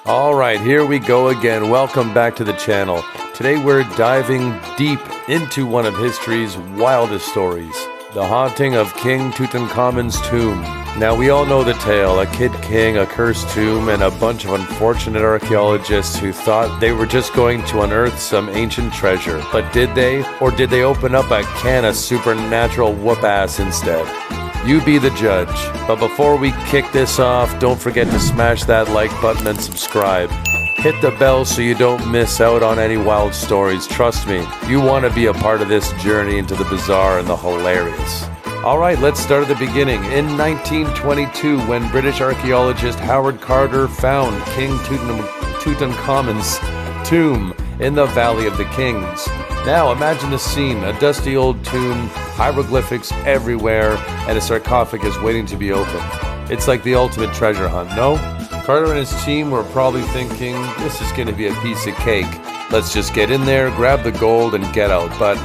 Alright, here we go again. Welcome back to the channel. Today we're diving deep into one of history's wildest stories, the haunting of King Tutankhamun's tomb. Now we all know the tale, a kid king, a cursed tomb, and a bunch of unfortunate archaeologists who thought they were just going to unearth some ancient treasure. But did they? Or did they open up a can of supernatural whoop-ass instead? You be the judge. But before we kick this off, don't forget to smash that like button and subscribe. Hit the bell so you don't miss out on any wild stories. Trust me, you want to be a part of this journey into the bizarre and the hilarious. Alright, let's start at the beginning. In 1922, when British archaeologist Howard Carter found King Tutankhamun's tomb in the Valley of the Kings. Now imagine the scene, a dusty old tomb, hieroglyphics everywhere, and a sarcophagus waiting to be opened. It's like the ultimate treasure hunt, no? Carter and his team were probably thinking, this is going to be a piece of cake. Let's just get in there, grab the gold, and get out. But,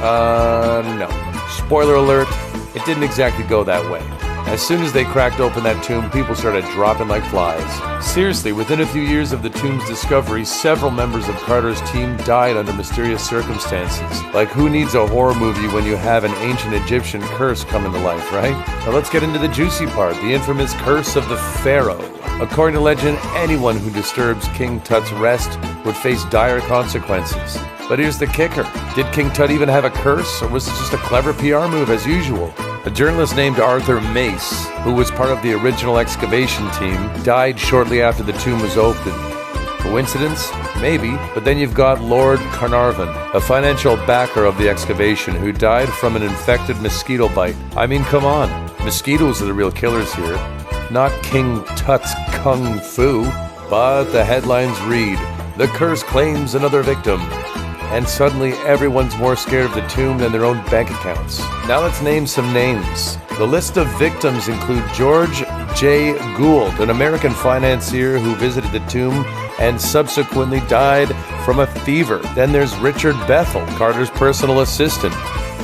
no. Spoiler alert, it didn't exactly go that way. As soon as they cracked open that tomb, people started dropping like flies. Seriously, within a few years of the tomb's discovery, several members of Carter's team died under mysterious circumstances. Like, who needs a horror movie when you have an ancient Egyptian curse coming to life, right? Now let's get into the juicy part, the infamous curse of the Pharaoh. According to legend, anyone who disturbs King Tut's rest would face dire consequences. But here's the kicker. Did King Tut even have a curse, or was it just a clever PR move as usual? A journalist named Arthur Mace, who was part of the original excavation team, died shortly after the tomb was opened. Coincidence? Maybe, but then you've got Lord Carnarvon, a financial backer of the excavation, who died from an infected mosquito bite. I mean, come on. Mosquitoes are the real killers here, not King Tut's kung fu. But the headlines read, "The curse claims another victim." And suddenly everyone's more scared of the tomb than their own bank accounts. Now let's name some names. The list of victims include George J. Gould, an American financier who visited the tomb and subsequently died from a fever. Then there's Richard Bethel, Carter's personal assistant,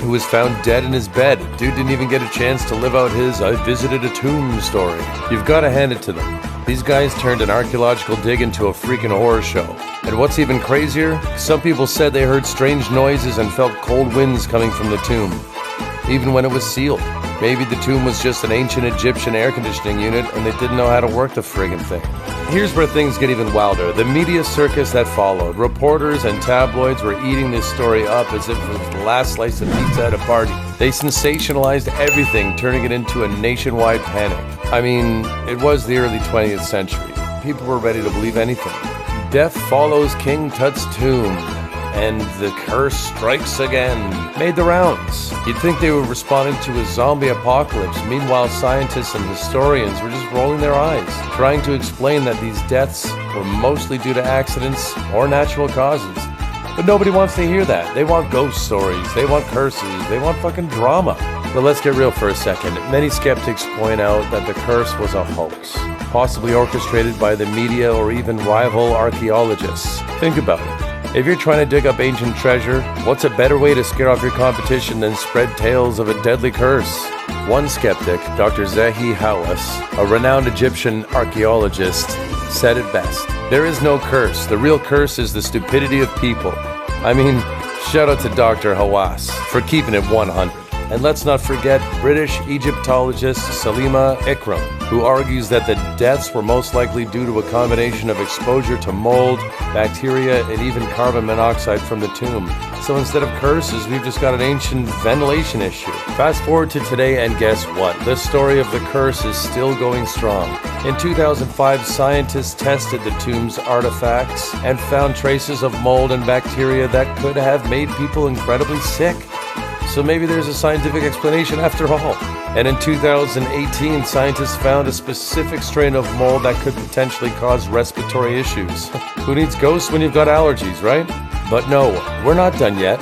who was found dead in his bed. Dude didn't even get a chance to live out his "I visited a tomb" story. You've got to hand it to them. These guys turned an archaeological dig into a freaking horror show. And what's even crazier, some people said they heard strange noises and felt cold winds coming from the tomb, even when it was sealed. Maybe the tomb was just an ancient Egyptian air conditioning unit and they didn't know how to work the friggin' thing. Here's where things get even wilder. The media circus that followed. Reporters and tabloids were eating this story up as if it was the last slice of pizza at a party. They sensationalized everything, turning it into a nationwide panic. I mean, it was the early 20th century. People were ready to believe anything. Death follows King Tut's tomb, and the curse strikes again. Made the rounds. You'd think they were responding to a zombie apocalypse. Meanwhile, scientists and historians were just rolling their eyes, trying to explain that these deaths were mostly due to accidents or natural causes. But nobody wants to hear that. They want ghost stories, they want curses, they want fucking drama. But let's get real for a second. Many skeptics point out that the curse was a hoax, possibly orchestrated by the media or even rival archaeologists. Think about it. If you're trying to dig up ancient treasure, what's a better way to scare off your competition than spread tales of a deadly curse? One skeptic, Dr. Zehi Hawass, a renowned Egyptian archaeologist, said it best. There is no curse. The real curse is the stupidity of people. I mean, shout out to Dr. Hawass for keeping it 100. And let's not forget British Egyptologist Salima Ikram, who argues that the deaths were most likely due to a combination of exposure to mold, bacteria, and even carbon monoxide from the tomb. So instead of curses, we've just got an ancient ventilation issue. Fast forward to today, and guess what? The story of the curse is still going strong. In 2005, scientists tested the tomb's artifacts and found traces of mold and bacteria that could have made people incredibly sick. So maybe there's a scientific explanation after all. And in 2018, scientists found a specific strain of mold that could potentially cause respiratory issues. Who needs ghosts when you've got allergies, right? But no, we're not done yet.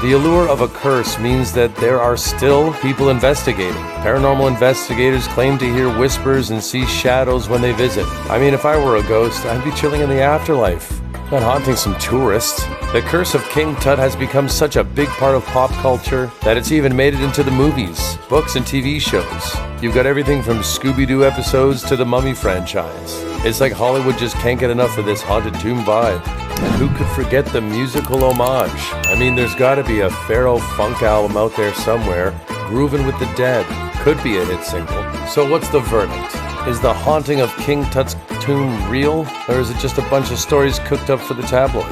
The allure of a curse means that there are still people investigating. Paranormal investigators claim to hear whispers and see shadows when they visit. I mean, if I were a ghost, I'd be chilling in the afterlife. not haunting some tourists. The curse of King Tut has become such a big part of pop culture that it's even made it into the movies, books, and TV shows. You've got everything from Scooby-Doo episodes to the Mummy franchise. It's like Hollywood just can't get enough of this haunted tomb vibe. And who could forget the musical homage? I mean, there's gotta be a Pharaoh funk album out there somewhere. Groovin' with the Dead could be a hit single. So what's the verdict? Is the haunting of King Tut's tomb real, or is it just a bunch of stories cooked up for the tabloids?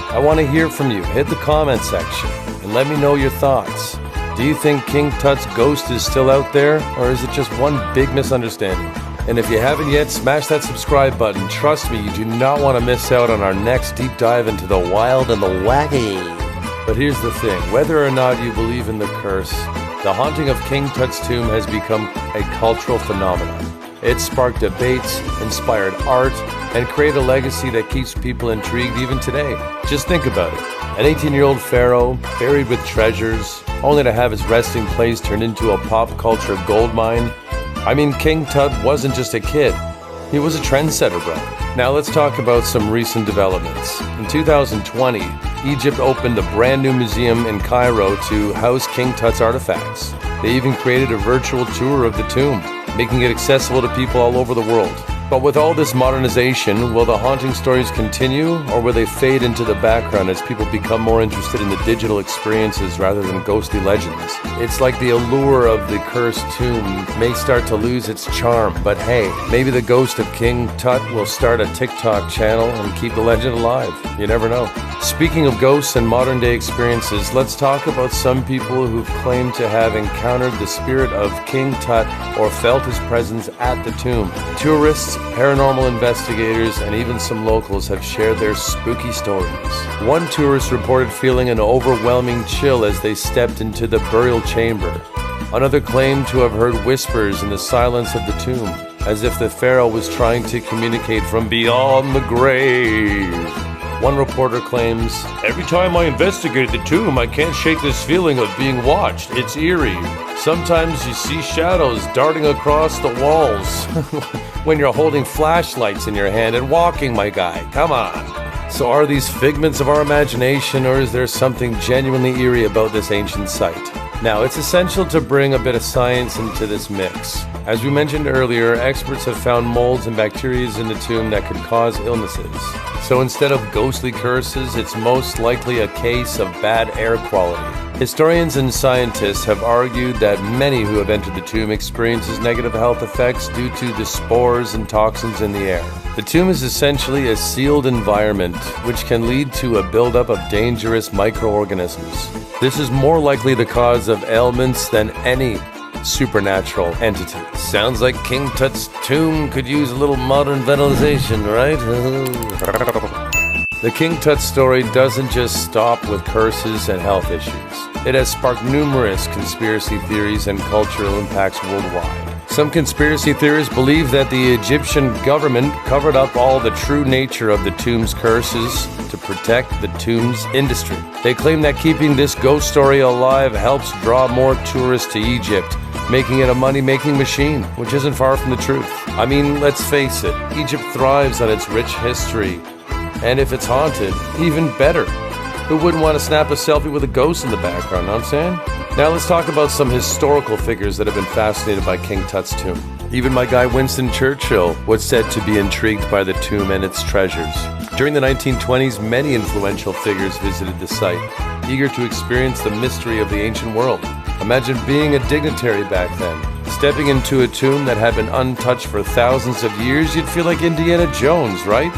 I want to hear from you. Hit the comment section and let me know your thoughts. Do you think King Tut's ghost is still out there, or is it just one big misunderstanding? And if you haven't yet, smash that subscribe button. Trust me, you do not want to miss out on our next deep dive into the wild and the wacky. But here's the thing, whether or not you believe in the curse, the haunting of King Tut's tomb has become a cultural phenomenon. It sparked debates, inspired art, and created a legacy that keeps people intrigued even today. Just think about it. An 18-year-old pharaoh, buried with treasures, only to have his resting place turned into a pop culture goldmine. I mean, King Tut wasn't just a kid. He was a trendsetter, bro. Now let's talk about some recent developments. In 2020, Egypt opened a brand new museum in Cairo to house King Tut's artifacts. They even created a virtual tour of the tomb, making it accessible to people all over the world. But with all this modernization, will the haunting stories continue, or will they fade into the background as people become more interested in the digital experiences rather than ghostly legends? It's like the allure of the cursed tomb may start to lose its charm, but hey, maybe the ghost of King Tut will start a TikTok channel and keep the legend alive. You never know. Speaking of ghosts and modern day experiences, let's talk about some people who've claimed to have encountered the spirit of King Tut or felt his presence at the tomb. Tourists, paranormal investigators, and even some locals have shared their spooky stories. One tourist reported feeling an overwhelming chill as they stepped into the burial chamber. Another claimed to have heard whispers in the silence of the tomb, as if the pharaoh was trying to communicate from beyond the grave. One reporter claims, "Every time I investigate the tomb, I can't shake this feeling of being watched. It's eerie. Sometimes you see shadows darting across the walls when you're holding flashlights in your hand and walking, my guy. Come on." So are these figments of our imagination, or is there something genuinely eerie about this ancient site? Now, it's essential to bring a bit of science into this mix. As we mentioned earlier, experts have found molds and bacteria in the tomb that could cause illnesses. So instead of ghostly curses, it's most likely a case of bad air quality. Historians and scientists have argued that many who have entered the tomb experiences negative health effects due to the spores and toxins in the air. The tomb is essentially a sealed environment, which can lead to a buildup of dangerous microorganisms. This is more likely the cause of ailments than any supernatural entity. Sounds like King Tut's tomb could use a little modern ventilation, right? The King Tut story doesn't just stop with curses and health issues. It has sparked numerous conspiracy theories and cultural impacts worldwide. Some conspiracy theorists believe that the Egyptian government covered up all the true nature of the tomb's curses to protect the tomb's industry. They claim that keeping this ghost story alive helps draw more tourists to Egypt, making it a money-making machine, which isn't far from the truth. I mean, let's face it, Egypt thrives on its rich history, and if it's haunted, even better. Who wouldn't want to snap a selfie with a ghost in the background, know what I'm saying? Now let's talk about some historical figures that have been fascinated by King Tut's tomb. Even my guy Winston Churchill was said to be intrigued by the tomb and its treasures. During the 1920s, many influential figures visited the site, eager to experience the mystery of the ancient world. Imagine being a dignitary back then. Stepping into a tomb that had been untouched for thousands of years, you'd feel like Indiana Jones, right?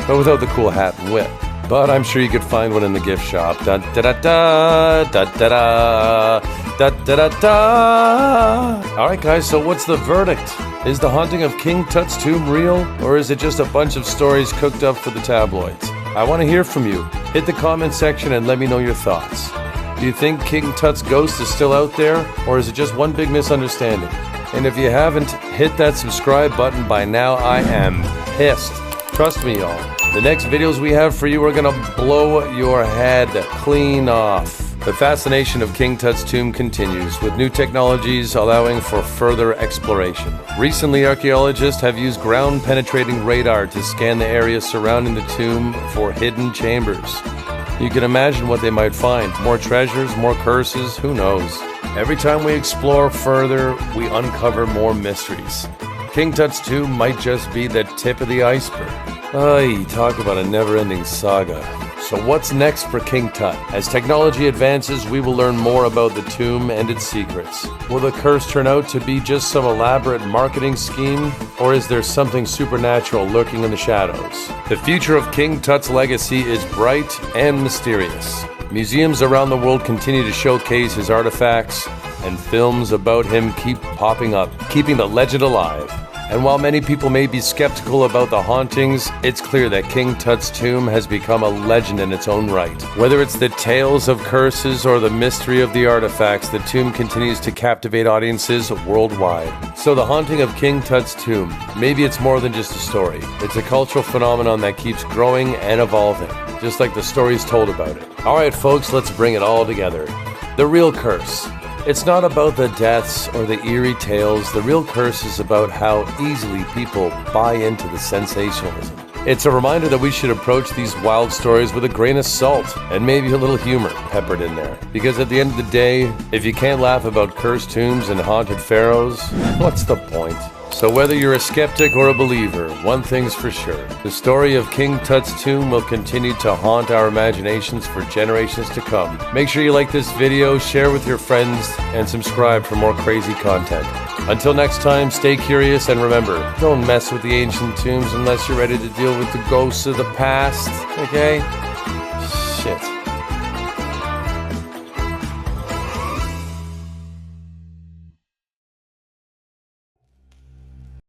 But without the cool hat and whip. But I'm sure you could find one in the gift shop. Da da da da da da da da da da da. Alright guys, so what's the verdict? Is the haunting of King Tut's tomb real, or is it just a bunch of stories cooked up for the tabloids? I want to hear from you. Hit the comment section and let me know your thoughts. Do you think King Tut's ghost is still out there, or is it just one big misunderstanding? And if you haven't hit that subscribe button by now, I am pissed. Trust me, y'all. The next videos we have for you are gonna blow your head clean off. The fascination of King Tut's tomb continues, with new technologies allowing for further exploration. Recently, archaeologists have used ground-penetrating radar to scan the area surrounding the tomb for hidden chambers. You can imagine what they might find. More treasures, more curses, who knows? Every time we explore further, we uncover more mysteries. King Tut's tomb might just be the tip of the iceberg. Talk about a never-ending saga. So what's next for King Tut? As technology advances, we will learn more about the tomb and its secrets. Will the curse turn out to be just some elaborate marketing scheme, or is there something supernatural lurking in the shadows? The future of King Tut's legacy is bright and mysterious. Museums around the world continue to showcase his artifacts, and films about him keep popping up, keeping the legend alive. And while many people may be skeptical about the hauntings, it's clear that King Tut's tomb has become a legend in its own right. Whether it's the tales of curses or the mystery of the artifacts, the tomb continues to captivate audiences worldwide. So the haunting of King Tut's tomb, maybe it's more than just a story. It's a cultural phenomenon that keeps growing and evolving, just like the stories told about it. Alright folks, let's bring it all together. The real curse. It's not about the deaths or the eerie tales. The real curse is about how easily people buy into the sensationalism. It's a reminder that we should approach these wild stories with a grain of salt and maybe a little humor peppered in there. Because at the end of the day, if you can't laugh about cursed tombs and haunted pharaohs, what's the point? So whether you're a skeptic or a believer, one thing's for sure. The story of King Tut's tomb will continue to haunt our imaginations for generations to come. Make sure you like this video, share with your friends, and subscribe for more crazy content. Until next time, stay curious and remember, don't mess with the ancient tombs unless you're ready to deal with the ghosts of the past, okay? Shit.